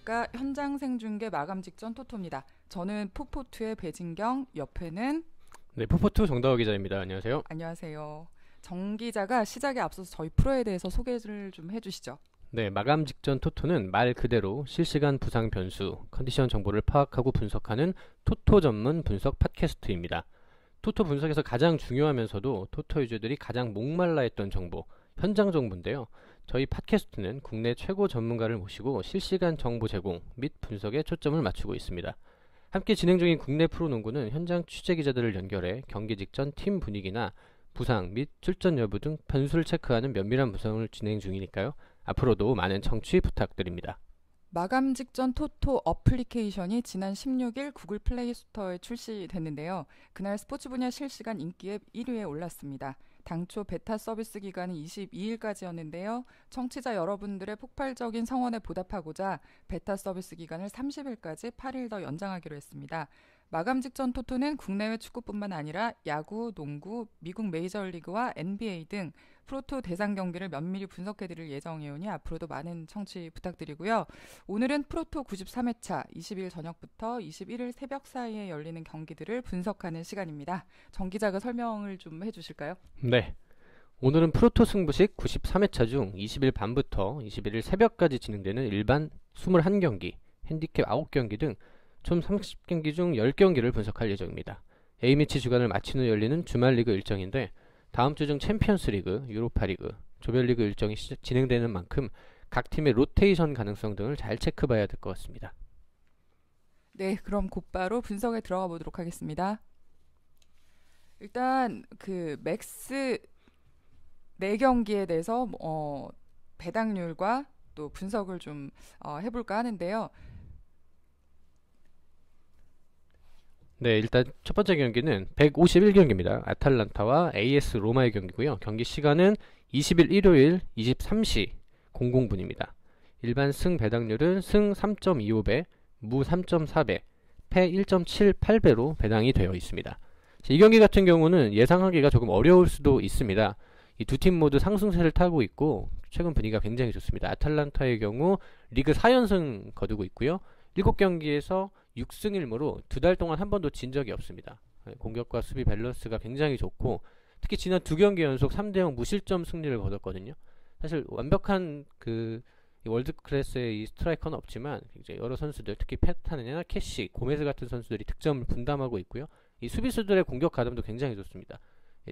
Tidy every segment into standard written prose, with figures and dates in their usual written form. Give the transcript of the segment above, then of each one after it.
안녕하십니까. 현장 생중계 마감 직전 토토입니다. 저는 포포투의 배진경, 옆에는 네, 포포투 정다호 기자입니다. 안녕하세요. 안녕하세요. 정 기자가 시작에 앞서서 저희 프로에 대해서 소개를 좀 해주시죠. 네, 마감 직전 토토는 말 그대로 실시간 부상 변수, 컨디션 정보를 파악하고 분석하는 토토 전문 분석 팟캐스트입니다. 토토 분석에서 가장 중요하면서도 토토 유저들이 가장 목말라 했던 정보, 현장 정보인데요. 저희 팟캐스트는 국내 최고 전문가를 모시고 실시간 정보 제공 및 분석에 초점을 맞추고 있습니다. 함께 진행 중인 국내 프로농구는 현장 취재 기자들을 연결해 경기 직전 팀 분위기나 부상 및 출전 여부 등 변수를 체크하는 면밀한 분석을 진행 중이니까요. 앞으로도 많은 청취 부탁드립니다. 마감 직전 토토 어플리케이션이 지난 16일 구글 플레이 스토어에 출시됐는데요. 그날 스포츠 분야 실시간 인기 앱 1위에 올랐습니다. 당초 베타 서비스 기간은 22일까지였는데요. 청취자 여러분들의 폭발적인 성원에 보답하고자 베타 서비스 기간을 30일까지 8일 더 연장하기로 했습니다. 마감 직전 토토는 국내외 축구뿐만 아니라 야구, 농구, 미국 메이저리그와 NBA 등 프로토 대상 경기를 면밀히 분석해드릴 예정이오니 앞으로도 많은 청취 부탁드리고요. 오늘은 프로토 93회차 20일 저녁부터 21일 새벽 사이에 열리는 경기들을 분석하는 시간입니다. 정 기자가 설명을 좀 해주실까요? 네. 오늘은 프로토 승부식 93회차 중 20일 밤부터 21일 새벽까지 진행되는 일반 21경기, 핸디캡 9경기 등 총 30경기 중 10경기를 분석할 예정입니다. A매치 주간을 마친 후 열리는 주말 리그 일정인데 다음 주 중 챔피언스 리그, 유로파 리그, 조별리그 일정이 진행되는 만큼 각 팀의 로테이션 가능성 등을 잘 체크봐야 될 것 같습니다. 네, 그럼 곧바로 분석에 들어가 보도록 하겠습니다. 일단 그 맥스 4경기에 대해서 배당률과 또 분석을 좀 해볼까 하는데요. 네, 일단 첫 번째 경기는 151경기입니다. 아탈란타와 AS 로마의 경기고요. 경기 시간은 20일 일요일 23시 00분입니다. 일반 승 배당률은 승 3.25배, 무 3.4배, 패 1.78배로 배당이 되어 있습니다. 이 경기 같은 경우는 예상하기가 조금 어려울 수도 있습니다. 이 두 팀 모두 상승세를 타고 있고 최근 분위기가 굉장히 좋습니다. 아탈란타의 경우 리그 4연승 거두고 있고요. 7경기에서 6승 1무로 2달 동안 한 번도 진 적이 없습니다. 공격과 수비 밸런스가 굉장히 좋고 특히 지난 2경기 연속 3대0 무실점 승리를 거뒀거든요. 사실 완벽한 이 월드 클래스의 이 스트라이커는 없지만 굉장히 여러 선수들, 특히 페타네나 캐시, 고메즈 같은 선수들이 득점을 분담하고 있고요. 이 수비수들의 공격 가담도 굉장히 좋습니다.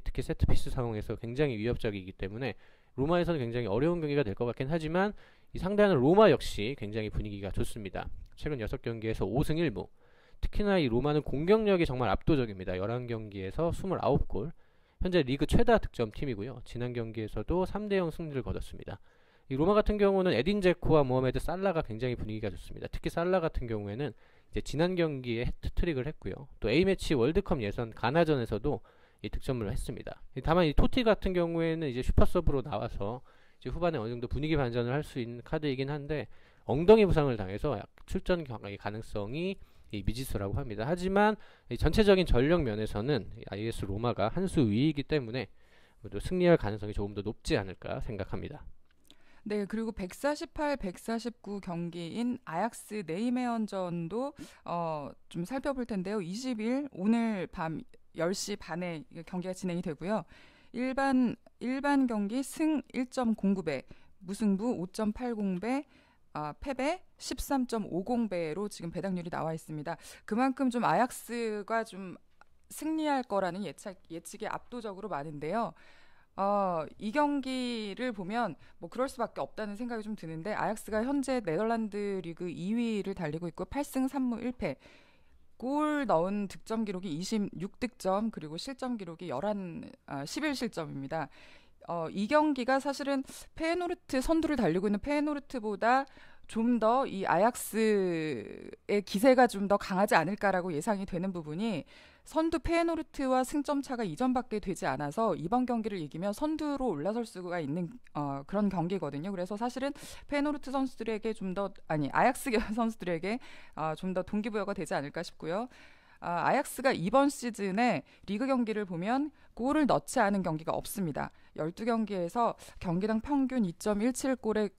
특히 세트피스 상황에서 굉장히 위협적이기 때문에 로마에서는 굉장히 어려운 경기가 될 것 같긴 하지만 이 상대하는 로마 역시 굉장히 분위기가 좋습니다. 최근 6경기에서 5승 1무. 특히나 이 로마는 공격력이 정말 압도적입니다. 11경기에서 29골. 현재 리그 최다 득점 팀이고요. 지난 경기에서도 3대0 승리를 거뒀습니다. 이 로마 같은 경우는 에딘 제코와 모하메드 살라가 굉장히 분위기가 좋습니다. 특히 살라 같은 경우에는 이제 지난 경기에 해트트릭을 했고요. 또 A매치 월드컵 예선 가나전에서도 이 득점을 했습니다. 다만 이 토티 같은 경우에는 이제 슈퍼서브로 나와서 이제 후반에 어느 정도 분위기 반전을 할 수 있는 카드이긴 한데 엉덩이 부상을 당해서 출전 가능성이 미지수라고 합니다. 하지만 이 전체적인 전력 면에서는 IS 로마가 한 수 위이기 때문에 승리할 가능성이 조금 더 높지 않을까 생각합니다. 네, 그리고 148, 149 경기인 아약스 네이메언전도 좀 살펴볼 텐데요. 20일 오늘 밤 10시 반에 경기가 진행이 되고요. 일반 경기 승 1.09배, 무승부 5.80배, 패배 13.50배로 지금 배당률이 나와 있습니다. 그만큼 좀 아약스가 좀 승리할 거라는 예측이 압도적으로 많은데요. 이 경기를 보면 뭐 그럴 수밖에 없다는 생각이 좀 드는데 아약스가 현재 네덜란드 리그 2위를 달리고 있고 8승 3무 1패. 골 넣은 득점 기록이 26득점 그리고 실점 기록이 11실점입니다. 이 경기가 사실은 페예노르트 선두를 달리고 있는 페예노르트보다 좀 더 이 아약스의 기세가 좀 더 강하지 않을까라고 예상이 되는 부분이 선두 페예노르트와 승점 차가 2점밖에 되지 않아서 이번 경기를 이기면 선두로 올라설 수가 있는 그런 경기거든요. 그래서 사실은 페예노르트 선수들에게 아약스 선수들에게 좀 더 동기부여가 되지 않을까 싶고요. 아약스가 이번 시즌에 리그 경기를 보면 골을 넣지 않은 경기가 없습니다. 12경기에서 경기당 평균 2.17골의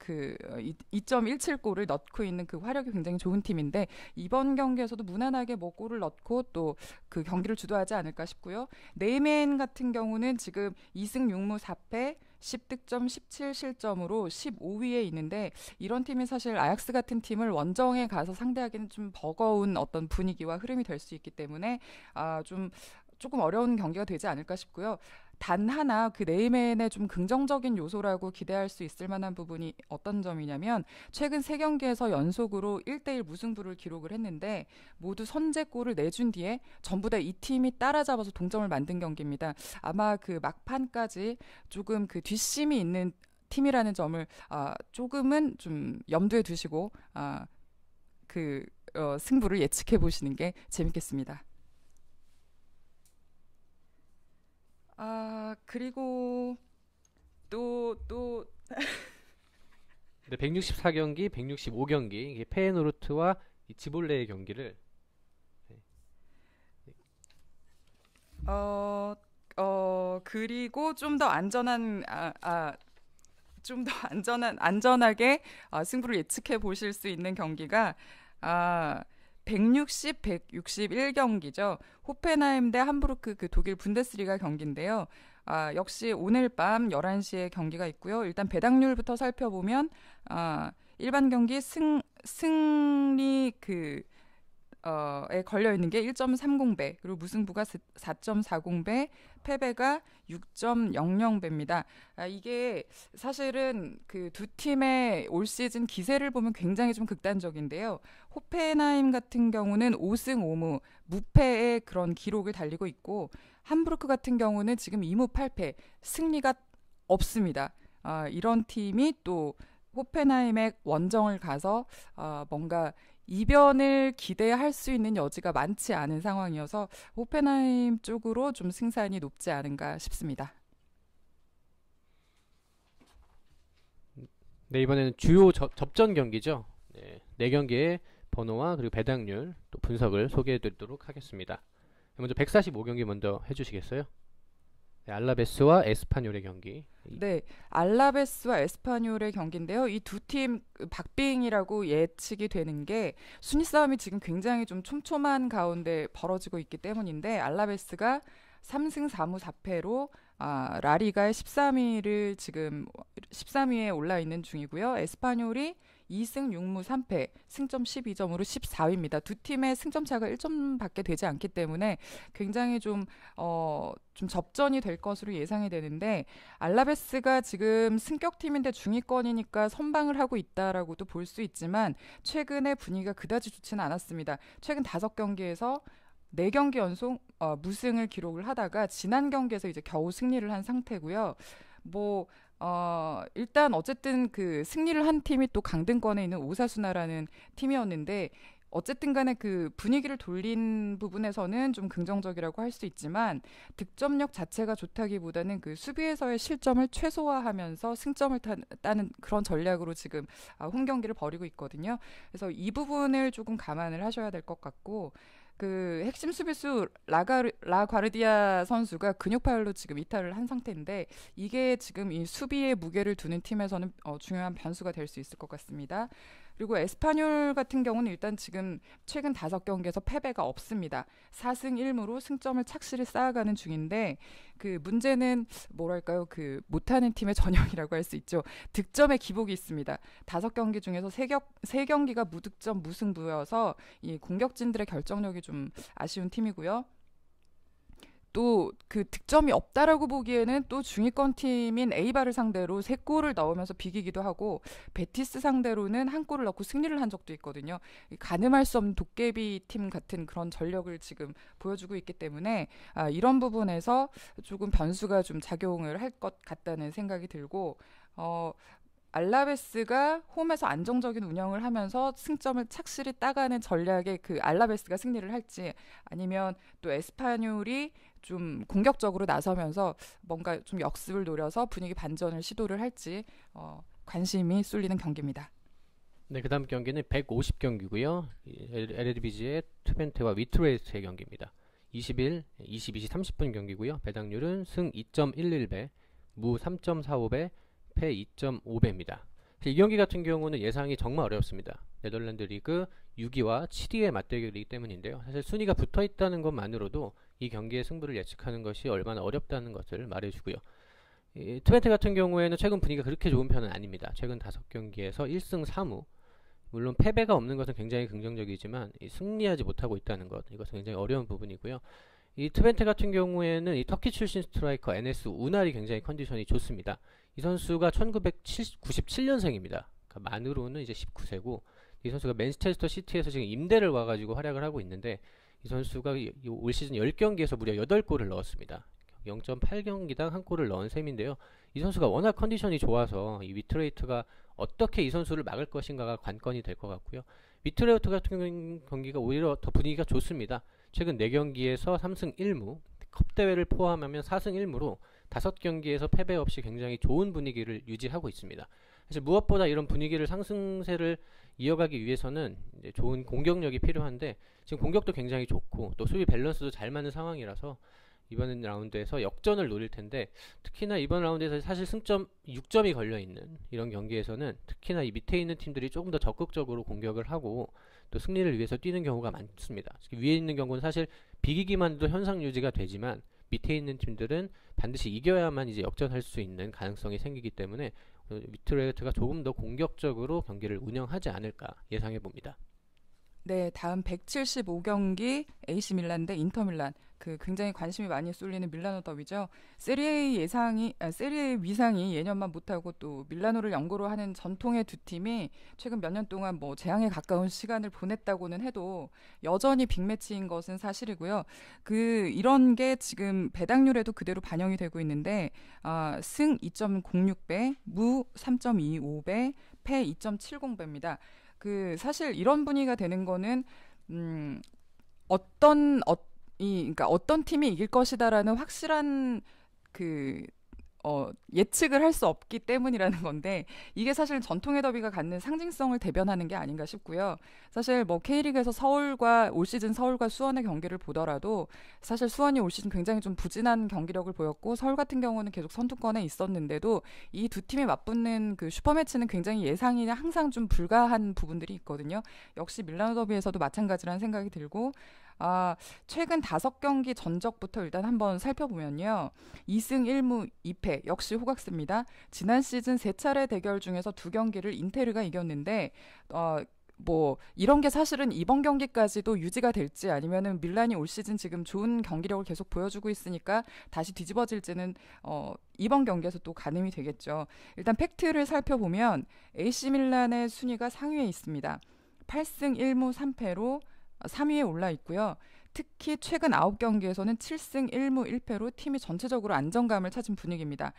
2.17골을 넣고 있는 그 화력이 굉장히 좋은 팀인데 이번 경기에서도 무난하게 뭐 골을 넣고 또 그 경기를 주도하지 않을까 싶고요. 네이멘 같은 경우는 지금 2승 6무 4패 10득점 17실점으로 15위에 있는데 이런 팀이 사실 아약스 같은 팀을 원정에 가서 상대하기는 좀 버거운 어떤 분위기와 흐름이 될 수 있기 때문에 좀 조금 어려운 경기가 되지 않을까 싶고요. 단 하나 그 네이맨의 좀 긍정적인 요소라고 기대할 수 있을 만한 부분이 어떤 점이냐면 최근 3경기에서 연속으로 1대1 무승부를 기록을 했는데 모두 선제골을 내준 뒤에 전부 다 이 팀이 따라잡아서 동점을 만든 경기입니다. 아마 그 막판까지 조금 그 뒷심이 있는 팀이라는 점을 조금은 좀 염두에 두시고 승부를 예측해 보시는 게 재밌겠습니다. 그리고 또 네, 164경기, 165경기 페예노르트와 이 지볼레의 경기를 그리고 좀 더 안전하게 승부를 예측해 보실 수 있는 경기가 160, 161경기죠. 호펜하임 대 함부르크 그 독일 분데스리가 경기인데요. 역시 오늘 밤 11시에 경기가 있고요. 일단 배당률부터 살펴보면 일반 경기 승리 에 걸려 있는 게 1.30배, 그리고 무승부가 4.40배, 패배가 6.00배입니다. 이게 사실은 그 두 팀의 올 시즌 기세를 보면 굉장히 좀 극단적인데요. 호펜하임 같은 경우는 5승 5무 무패의 그런 기록을 달리고 있고 함부르크 같은 경우는 지금 2무 8패 승리가 없습니다. 이런 팀이 또 호펜하임의 원정을 가서 뭔가 이변을 기대할 수 있는 여지가 많지 않은 상황이어서 호펜하임 쪽으로 좀 승산이 높지 않은가 싶습니다. 네, 이번에는 주요 접전 경기죠. 네 경기의 번호와 그리고 배당률 또 분석을 소개해 드리도록 하겠습니다. 먼저 145경기 먼저 해주시겠어요? 네, 알라베스와 에스파뇰의 경기. 네, 알라베스와 에스파뇰의 경기인데요. 이 두 팀 박빙이라고 예측이 되는 게 순위 싸움이 지금 굉장히 좀 촘촘한 가운데 벌어지고 있기 때문인데 알라베스가 3승 4무 4패로 라리가의 13위에 올라 있는 중이고요. 에스파뇰이 2승 6무 3패, 승점 12점으로 14위입니다. 두 팀의 승점 차가 1점밖에 되지 않기 때문에 굉장히 좀 접전이 될 것으로 예상이 되는데 알라베스가 지금 승격팀인데 중위권이니까 선방을 하고 있다라고도 볼 수 있지만 최근에 분위기가 그다지 좋지는 않았습니다. 최근 5경기에서 4경기 연속 무승을 기록을 하다가 지난 경기에서 이제 겨우 승리를 한 상태고요. 일단 어쨌든 그 승리를 한 팀이 또 강등권에 있는 오사수나라는 팀이었는데 어쨌든 간에 그 분위기를 돌린 부분에서는 좀 긍정적이라고 할 수 있지만 득점력 자체가 좋다기보다는 그 수비에서의 실점을 최소화하면서 승점을 따는 그런 전략으로 지금 홈 경기를 벌이고 있거든요. 그래서 이 부분을 조금 감안을 하셔야 될 것 같고 그 핵심 수비수 라과르디아 선수가 근육 파열로 지금 이탈을 한 상태인데 이게 지금 이 수비에 무게를 두는 팀에서는 중요한 변수가 될 수 있을 것 같습니다. 그리고 에스파뇰 같은 경우는 일단 지금 최근 5경기에서 패배가 없습니다. 4승 1무로 승점을 착실히 쌓아가는 중인데 그 문제는 뭐랄까요? 그 못하는 팀의 전형이라고 할 수 있죠. 득점의 기복이 있습니다. 5경기 중에서 3경기가 무득점 무승부여서 이 공격진들의 결정력이 좀 아쉬운 팀이고요. 또 그 득점이 없다라고 보기에는 또 중위권 팀인 에이바를 상대로 3골을 넣으면서 비기기도 하고 베티스 상대로는 1골을 넣고 승리를 한 적도 있거든요. 가늠할 수 없는 도깨비 팀 같은 그런 전력을 지금 보여주고 있기 때문에 이런 부분에서 조금 변수가 좀 작용을 할 것 같다는 생각이 들고 알라베스가 홈에서 안정적인 운영을 하면서 승점을 착실히 따가는 전략에 그 알라베스가 승리를 할지 아니면 또 에스파뇰이 좀 공격적으로 나서면서 뭔가 좀 역습을 노려서 분위기 반전을 시도를 할지 관심이 쏠리는 경기입니다. 네, 그 다음 경기는 150경기고요. LLBG의 트벤테와 위트레이트의 경기입니다. 20일, 22시 30분 경기고요. 배당률은 승 2.11배, 무 3.45배, 패 2.5배입니다. 이 경기 같은 경우는 예상이 정말 어렵습니다. 네덜란드 리그 6위와 7위의 맞대결이기 때문인데요. 사실 순위가 붙어 있다는 것만으로도 이 경기의 승부를 예측하는 것이 얼마나 어렵다는 것을 말해주고요. 트벤테 같은 경우에는 최근 분위기가 그렇게 좋은 편은 아닙니다. 최근 5경기에서 1승 3무. 물론 패배가 없는 것은 굉장히 긍정적이지만 승리하지 못하고 있다는 것, 이것은 굉장히 어려운 부분이고요. 이 트벤테 같은 경우에는 이 터키 출신 스트라이커 NS 우날이 굉장히 컨디션이 좋습니다. 이 선수가 1997년생입니다. 그러니까 만으로는 이제 19세고 이 선수가 맨체스터 시티에서 지금 임대를 와가지고 활약을 하고 있는데 이 선수가 올 시즌 10경기에서 무려 8골을 넣었습니다. 0.8경기당 한 골을 넣은 셈인데요. 이 선수가 워낙 컨디션이 좋아서 이 위트레이트가 어떻게 이 선수를 막을 것인가가 관건이 될 것 같고요. 위트레이트 같은 경기가 오히려 더 분위기가 좋습니다. 최근 4경기에서 3승 1무, 컵대회를 포함하면 4승 1무로 5경기에서 패배 없이 굉장히 좋은 분위기를 유지하고 있습니다. 사실 무엇보다 이런 분위기를 상승세를 이어가기 위해서는 이제 좋은 공격력이 필요한데 지금 공격도 굉장히 좋고 또 수비 밸런스도 잘 맞는 상황이라서 이번 라운드에서 역전을 노릴 텐데 특히나 이번 라운드에서 사실 승점 6점이 걸려있는 이런 경기에서는 특히나 이 밑에 있는 팀들이 조금 더 적극적으로 공격을 하고 또 승리를 위해서 뛰는 경우가 많습니다. 위에 있는 경우는 사실 비기기만 해도 현상 유지가 되지만 밑에 있는 팀들은 반드시 이겨야만 이제 역전할 수 있는 가능성이 생기기 때문에 위트레이트가 조금 더 공격적으로 경기를 운영하지 않을까 예상해 봅니다. 네, 다음 175경기 AC 밀란 대 인터 밀란. 그 굉장히 관심이 많이 쏠리는 밀라노 더비죠. 세리에 위상이 예년만 못하고 또 밀라노를 연고로 하는 전통의 두 팀이 최근 몇 년 동안 뭐 재앙에 가까운 시간을 보냈다고는 해도 여전히 빅매치인 것은 사실이고요. 이런 게 지금 배당률에도 그대로 반영이 되고 있는데 승 2.06배, 무 3.25배, 패 2.70배입니다. 사실 이런 분위기가 되는 거는 그러니까 어떤 팀이 이길 것이다라는 확실한 예측을 할 수 없기 때문이라는 건데 이게 사실 전통의 더비가 갖는 상징성을 대변하는 게 아닌가 싶고요. 사실 뭐 K리그에서 올 시즌 서울과 수원의 경기를 보더라도 사실 수원이 올 시즌 굉장히 좀 부진한 경기력을 보였고 서울 같은 경우는 계속 선두권에 있었는데도 이 두 팀이 맞붙는 그 슈퍼매치는 굉장히 예상이 항상 좀 불가한 부분들이 있거든요. 역시 밀라노 더비에서도 마찬가지라는 생각이 들고 최근 5경기 전적부터 일단 한번 살펴보면요. 2승 1무 2패 역시 호각스입니다. 지난 시즌 3차례 대결 중에서 2경기를 인테르가 이겼는데 뭐 이런 게 사실은 이번 경기까지도 유지가 될지 아니면은 밀란이 올 시즌 지금 좋은 경기력을 계속 보여주고 있으니까 다시 뒤집어질지는 이번 경기에서 또 가늠이 되겠죠. 일단 팩트를 살펴보면 AC 밀란의 순위가 상위에 있습니다. 8승 1무 3패로 3위에 올라 있고요. 특히 최근 9경기에서는 7승 1무 1패로 팀이 전체적으로 안정감을 찾은 분위기입니다.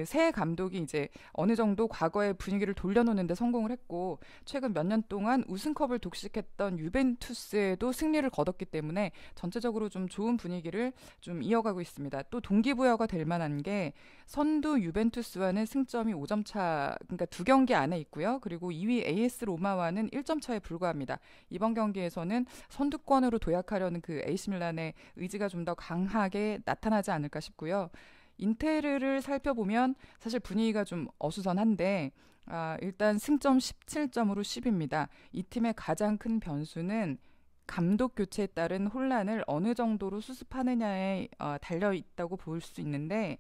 새 감독이 이제 어느 정도 과거의 분위기를 돌려놓는데 성공을 했고 최근 몇 년 동안 우승컵을 독식했던 유벤투스에도 승리를 거뒀기 때문에 전체적으로 좀 좋은 분위기를 좀 이어가고 있습니다. 또 동기부여가 될 만한 게 선두 유벤투스와는 승점이 5점 차, 그러니까 2경기 안에 있고요. 그리고 2위 AS 로마와는 1점 차에 불과합니다. 이번 경기에서는 선두권으로 도약하려는 AC 밀란의 의지가 좀 더 강하게 나타나지 않을까 싶고요. 인테르를 살펴보면 사실 분위기가 좀 어수선한데 일단 승점 17점으로 10입니다. 이 팀의 가장 큰 변수는 감독 교체에 따른 혼란을 어느 정도로 수습하느냐에 달려있다고 볼 수 있는데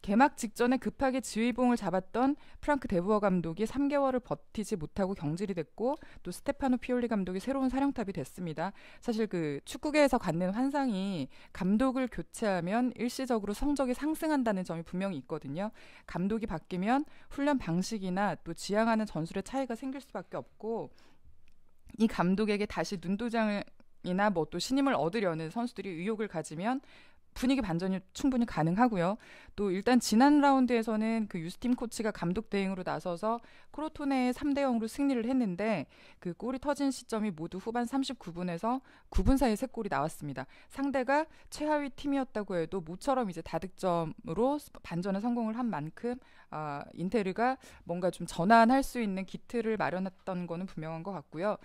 개막 직전에 급하게 지휘봉을 잡았던 프랑크 데부어 감독이 3개월을 버티지 못하고 경질이 됐고 또 스테파노 피올리 감독이 새로운 사령탑이 됐습니다. 사실 축구계에서 갖는 환상이 감독을 교체하면 일시적으로 성적이 상승한다는 점이 분명히 있거든요. 감독이 바뀌면 훈련 방식이나 또 지향하는 전술의 차이가 생길 수밖에 없고 이 감독에게 다시 눈도장이나 뭐 또 신임을 얻으려는 선수들이 의욕을 가지면 분위기 반전이 충분히 가능하고요. 또 일단 지난 라운드에서는 그 유스팀 코치가 감독 대행으로 나서서 크로토네에 3대 0으로 승리를 했는데 그 골이 터진 시점이 모두 후반 39분에서 9분 사이에 3골이 나왔습니다. 상대가 최하위 팀이었다고 해도 모처럼 이제 다득점으로 반전에 성공을 한 만큼 인테르가 뭔가 좀 전환할 수 있는 기틀을 마련했던 거는 분명한 것 같고요.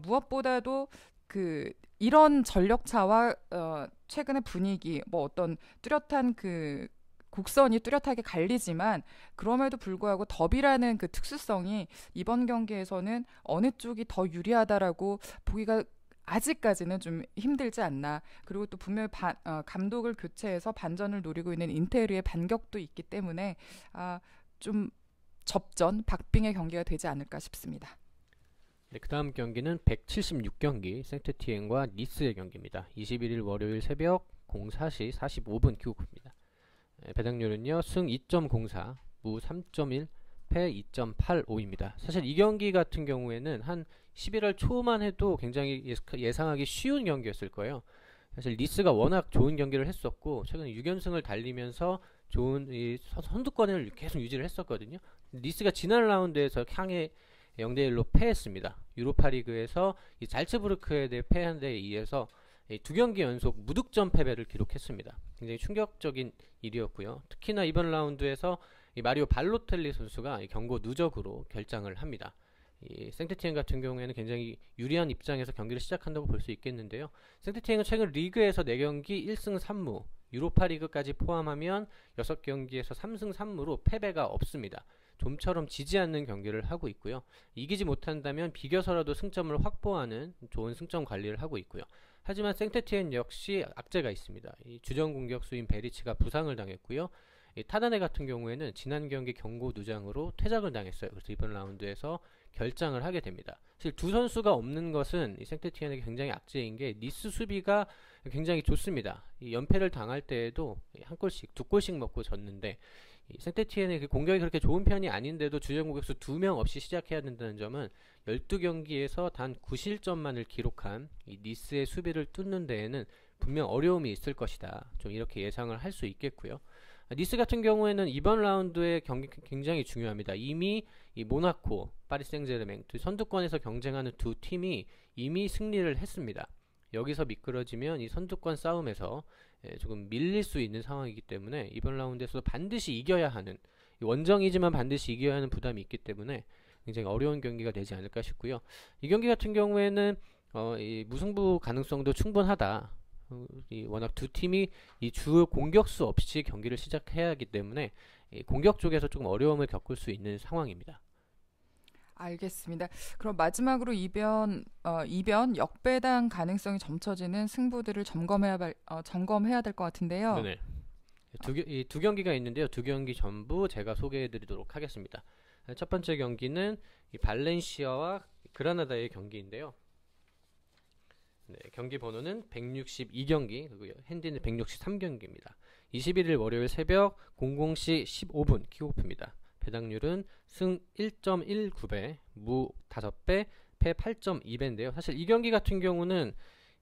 무엇보다도 그 이런 전력차와 최근의 분위기 뭐 어떤 뚜렷한 그 곡선이 뚜렷하게 갈리지만 그럼에도 불구하고 더비라는 그 특수성이 이번 경기에서는 어느 쪽이 더 유리하다라고 보기가 아직까지는 좀 힘들지 않나. 그리고 또 분명히 감독을 교체해서 반전을 노리고 있는 인테르의 반격도 있기 때문에 좀 접전 박빙의 경기가 되지 않을까 싶습니다. 네, 그 다음 경기는 176경기 생트티엔과 니스의 경기입니다. 21일 월요일 새벽 04시 45분 킥오프입니다. 배당률은요 승 2.04, 무 3.1, 패 2.85입니다. 사실 이 경기 같은 경우에는 한 11월 초만 해도 굉장히 예상하기 쉬운 경기였을 거예요. 사실 니스가 워낙 좋은 경기를 했었고 최근 6연승을 달리면서 좋은 이 선두권을 계속 유지를 했었거든요. 니스가 지난 라운드에서 향해 0대1로 패했습니다. 유로파리그에서 이 잘츠부르크에 대해 패한 데 이어서 두 경기 연속 무득점 패배를 기록했습니다. 굉장히 충격적인 일이었고요. 특히나 이번 라운드에서 이 마리오 발로텔리 선수가 경고 누적으로 결장을 합니다. 이 생트티엔 같은 경우에는 굉장히 유리한 입장에서 경기를 시작한다고 볼 수 있겠는데요. 생트티엔은 최근 리그에서 4경기 1승 3무, 유로파리그까지 포함하면 6경기에서 3승 3무로 패배가 없습니다. 좀처럼 지지 않는 경기를 하고 있고요. 이기지 못한다면 비겨서라도 승점을 확보하는 좋은 승점 관리를 하고 있고요. 하지만 생트티엔 역시 악재가 있습니다. 이 주전 공격수인 베리치가 부상을 당했고요. 이 타다네 같은 경우에는 지난 경기 경고 누장으로 퇴장을 당했어요. 그래서 이번 라운드에서 결장을 하게 됩니다. 사실 두 선수가 없는 것은 이 생트티엔에게 굉장히 악재인 게 니스 수비가 굉장히 좋습니다. 이 연패를 당할 때에도 한 골씩, 두 골씩 먹고 졌는데 이 생트티엔의 그 공격이 그렇게 좋은 편이 아닌데도 주전 공격수 2명 없이 시작해야 된다는 점은 12경기에서 단 9실점만을 기록한 이 니스의 수비를 뚫는 데에는 분명 어려움이 있을 것이다. 좀 이렇게 예상을 할 수 있겠고요. 니스 같은 경우에는 이번 라운드의 경기 굉장히 중요합니다. 이미 이 모나코, 파리 생제르맹 선두권에서 경쟁하는 두 팀이 이미 승리를 했습니다. 여기서 미끄러지면 이 선두권 싸움에서 조금 밀릴 수 있는 상황이기 때문에 이번 라운드에서도 반드시 이겨야 하는, 원정이지만 반드시 이겨야 하는 부담이 있기 때문에 굉장히 어려운 경기가 되지 않을까 싶고요. 이 경기 같은 경우에는 이 무승부 가능성도 충분하다. 워낙 두 팀이 이 주 공격수 없이 경기를 시작해야 하기 때문에 공격 쪽에서 조금 어려움을 겪을 수 있는 상황입니다. 알겠습니다. 그럼 마지막으로 이변 역배당 가능성이 점쳐지는 승부들을 점검해야 될 것 같은데요. 네네. 두 경기가 있는데요. 두 경기 전부 제가 소개해드리도록 하겠습니다. 첫 번째 경기는 이 발렌시아와 그라나다의 경기인데요. 네, 경기 번호는 162경기, 그리고 핸디는 163경기입니다. 21일 월요일 새벽 00시 15분 킥오프입니다. 배당률은 승 1.19배, 무 5배, 패 8.2배인데요. 사실 이 경기 같은 경우는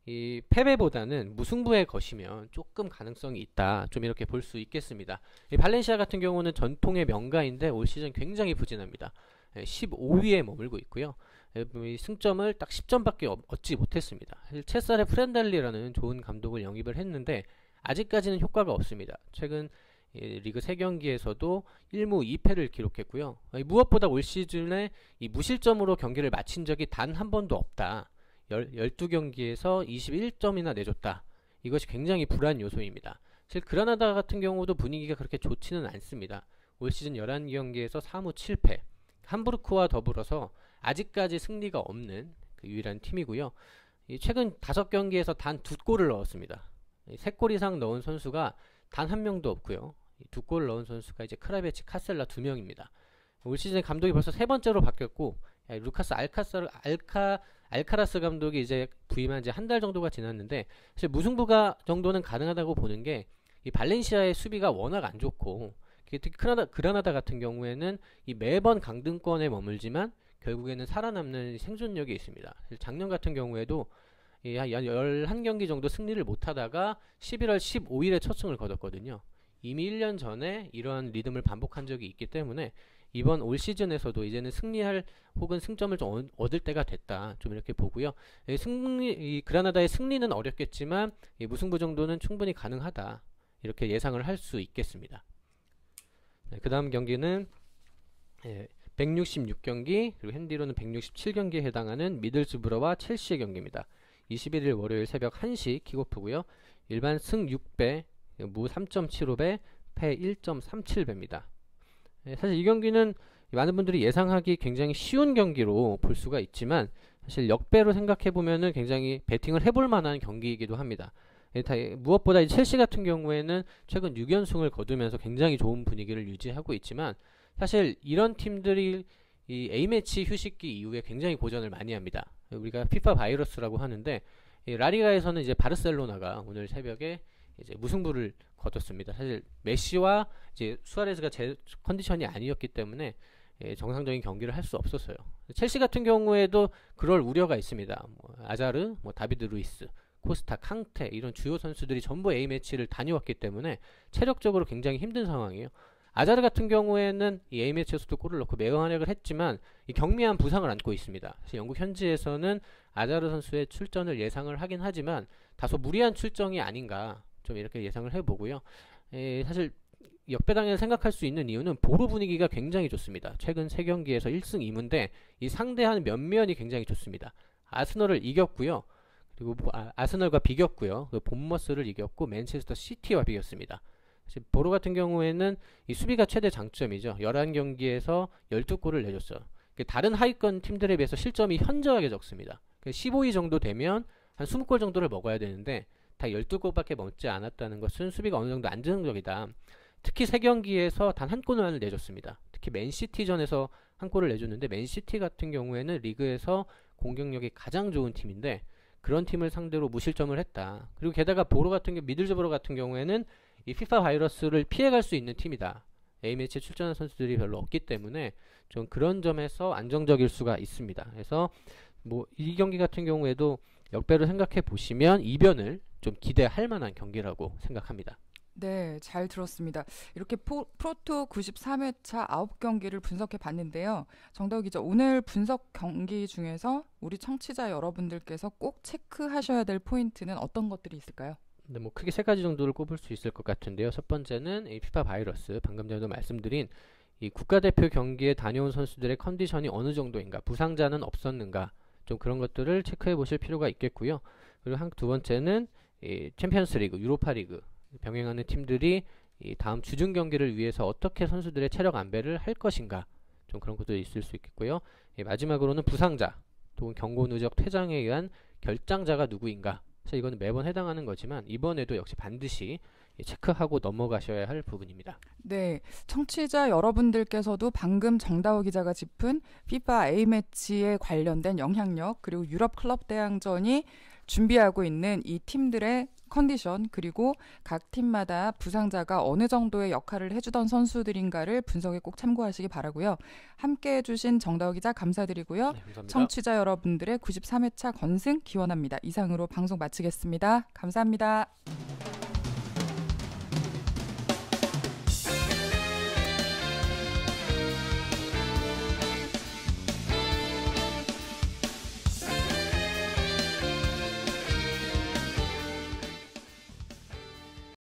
이 패배보다는 무승부의 것이면 조금 가능성이 있다, 좀 이렇게 볼 수 있겠습니다. 이 발렌시아 같은 경우는 전통의 명가인데 올 시즌 굉장히 부진합니다. 15위에 머물고 있고요. 이 승점을 딱 10점밖에 얻지 못했습니다. 체사레 프렌달리라는 좋은 감독을 영입을 했는데 아직까지는 효과가 없습니다. 최근 리그 3경기에서도 1무 2패를 기록했고요. 무엇보다 올 시즌에 이 무실점으로 경기를 마친 적이 단 한 번도 없다. 12경기에서 21점이나 내줬다. 이것이 굉장히 불안 요소입니다. 사실 그라나다 같은 경우도 분위기가 그렇게 좋지는 않습니다. 올 시즌 11경기에서 4무 7패, 함부르크와 더불어서 아직까지 승리가 없는 그 유일한 팀이고요. 최근 5경기에서 단 2골을 넣었습니다. 3골 이상 넣은 선수가 단 한 명도 없고요. 2골 넣은 선수가 이제 크라베치, 카셀라 2명입니다. 올 시즌 감독이 벌써 3번째로 바뀌었고, 루카스 알카라스 감독이 이제 부임한 지 한 달 정도가 지났는데, 사실 무승부가 정도는 가능하다고 보는 게 이 발렌시아의 수비가 워낙 안 좋고, 특히 그라나다 같은 경우에는 이 매번 강등권에 머물지만 결국에는 살아남는 생존력이 있습니다. 작년 같은 경우에도 한 11경기 정도 승리를 못하다가 11월 15일에 첫 승을 거뒀거든요. 이미 1년 전에 이러한 리듬을 반복한 적이 있기 때문에 이번 올 시즌에서도 이제는 승리할 혹은 승점을 좀 얻을 때가 됐다. 좀 이렇게 보고요. 이 그라나다의 승리는 어렵겠지만 이 무승부 정도는 충분히 가능하다. 이렇게 예상을 할 수 있겠습니다. 그 다음 경기는 166경기 그리고 핸디로는 167경기에 해당하는 미들스브러와 첼시의 경기입니다. 21일 월요일 새벽 1시 킥오프고요. 일반 승 6배, 무 3.75배, 패 1.37배입니다. 사실 이 경기는 많은 분들이 예상하기 굉장히 쉬운 경기로 볼 수가 있지만 사실 역배로 생각해보면은 굉장히 배팅을 해볼 만한 경기이기도 합니다. 무엇보다 이 첼시 같은 경우에는 최근 6연승을 거두면서 굉장히 좋은 분위기를 유지하고 있지만 사실 이런 팀들이 이 A매치 휴식기 이후에 굉장히 고전을 많이 합니다. 우리가 피파 바이러스라고 하는데 이 라리가에서는 이제 바르셀로나가 오늘 새벽에 이제 무승부를 거뒀습니다. 사실 메시와 이제 수아레스가 제 컨디션이 아니었기 때문에 정상적인 경기를 할 수 없었어요. 첼시 같은 경우에도 그럴 우려가 있습니다. 아자르, 다비드 루이스, 코스타, 캉테 이런 주요 선수들이 전부 A매치를 다녀왔기 때문에 체력적으로 굉장히 힘든 상황이에요. 아자르 같은 경우에는 이 A매치에서도 골을 넣고 매우 활약을 했지만 이 경미한 부상을 안고 있습니다. 사실 영국 현지에서는 아자르 선수의 출전을 예상을 하긴 하지만 다소 무리한 출정이 아닌가 좀 이렇게 예상을 해보고요. 사실 역배당에서 생각할 수 있는 이유는 보루 분위기가 굉장히 좋습니다. 최근 3경기에서 1승 2무인데 이 상대하는 면면이 굉장히 좋습니다. 아스널을 이겼고요. 그리고 아스널과 비겼고요. 본머스를 이겼고 맨체스터 시티와 비겼습니다. 보로 같은 경우에는 이 수비가 최대 장점이죠. 11경기에서 12골을 내줬어요. 다른 하위권 팀들에 비해서 실점이 현저하게 적습니다. 15위 정도 되면 한 20골 정도를 먹어야 되는데 다 12골밖에 먹지 않았다는 것은 수비가 어느 정도 안정적이다. 특히 3경기에서 단 한 골을 내줬습니다. 특히 맨시티전에서 한 골을 내줬는데 맨시티 같은 경우에는 리그에서 공격력이 가장 좋은 팀인데 그런 팀을 상대로 무실점을 했다. 그리고 게다가 보로 같은 미들즈브러 같은 경우에는 이 피파 바이러스를 피해갈 수 있는 팀이다. A매치에 출전한 선수들이 별로 없기 때문에 좀 그런 점에서 안정적일 수가 있습니다. 그래서 이 경기 같은 경우에도 역배로 생각해 보시면 이변을 좀 기대할 만한 경기라고 생각합니다. 네, 잘 들었습니다. 이렇게 프로토 93회차 9경기를 분석해 봤는데요. 정다우 기자, 오늘 분석 경기 중에서 우리 청취자 여러분들께서 꼭 체크하셔야 될 포인트는 어떤 것들이 있을까요? 네, 크게 3가지 정도를 꼽을 수 있을 것 같은데요. 첫 번째는 이 피파 바이러스, 방금 전에도 말씀드린 이 국가대표 경기에 다녀온 선수들의 컨디션이 어느 정도인가, 부상자는 없었는가, 좀 그런 것들을 체크해 보실 필요가 있겠고요. 그리고 두 번째는 이 챔피언스 리그, 유로파 리그 병행하는 팀들이 이 다음 주중 경기를 위해서 어떻게 선수들의 체력 안배를 할 것인가, 좀 그런 것도 있을 수 있겠고요. 마지막으로는 부상자 또는 경고 누적 퇴장에 의한 결장자가 누구인가. 사실 이거는 매번 해당하는 거지만 이번에도 역시 반드시 체크하고 넘어가셔야 할 부분입니다. 네, 청취자 여러분들께서도 방금 정다우 기자가 짚은 피파 A매치에 관련된 영향력 그리고 유럽 클럽 대항전이 준비하고 있는 이 팀들의 컨디션 그리고 각 팀마다 부상자가 어느 정도의 역할을 해주던 선수들인가를 분석에 꼭 참고하시기 바라고요. 함께해 주신 정다우 기자 감사드리고요. 네, 감사합니다. 청취자 여러분들의 93회차 건승 기원합니다. 이상으로 방송 마치겠습니다. 감사합니다.